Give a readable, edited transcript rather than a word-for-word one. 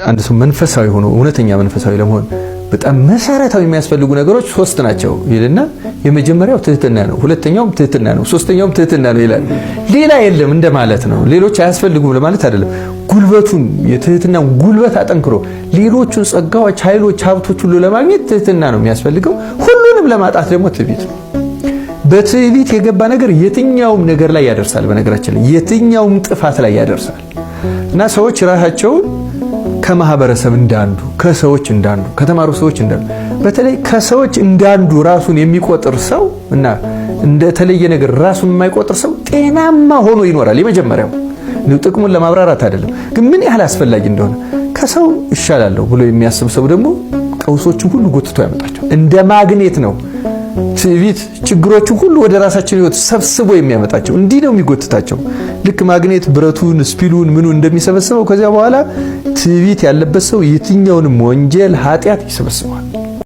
አንድ ሰው መንፈሳዊ ሆኖ እውነተኛ መንፈሳዊ ለመሆን በጣም መሰረታዊ የሚያስፈልጉ ነገሮች 3 ናቸው ይልና የመጀመሪያው ትህትና ነው፣ ሁለተኛውም ትህትና ነው፣ ሶስተኛውም ትህትና ነው ይላል። ሌላ የለም እንደማለት ነው። ሌሎች አያስፈልጉም ለማለት አይደለም። ጉልበቱን የትህትና ጉልበት አጠንክሮ ሌሎቹን ጸጋዎች፣ ኃይሎች፣ ሀብቶች ሁሉ ለማግኘት ትህትና ነው የሚያስፈልገው። ሁሉንም ለማጣት ደግሞ ትዕቢት ነው። በትዕቢት የገባ ነገር የትኛውም ነገር ላይ ያደርሳል። በነገራችን ላይ የትኛውም ጥፋት ላይ ያደርሳል እና ሰዎች ራሳቸውን ከማህበረሰብ እንዳንዱ፣ ከሰዎች እንዳንዱ፣ ከተማሩ ሰዎች እንዳንዱ፣ በተለይ ከሰዎች እንዳንዱ ራሱን የሚቆጥር ሰው እና እንደተለየ ነገር ራሱን የማይቆጥር ሰው ጤናማ ሆኖ ይኖራል። የመጀመሪያው ጥቅሙን ለማብራራት አይደለም፣ ግን ምን ያህል አስፈላጊ እንደሆነ ከሰው ይሻላለሁ ብሎ የሚያስብ ሰው ደግሞ ቀውሶችን ሁሉ ጎትቶ ያመጣቸው እንደ ማግኔት ነው። ትዕቢት ችግሮቹ ሁሉ ወደ ራሳችን ህይወት ሰብስቦ የሚያመጣቸው እንዲህ ነው የሚጎትታቸው። ልክ ማግኔት ብረቱን ስፒሉን ምኑ እንደሚሰበስበው ከዚያ በኋላ ትዕቢት ያለበት ሰው የትኛውንም ወንጀል ኃጢአት ይሰበስባል።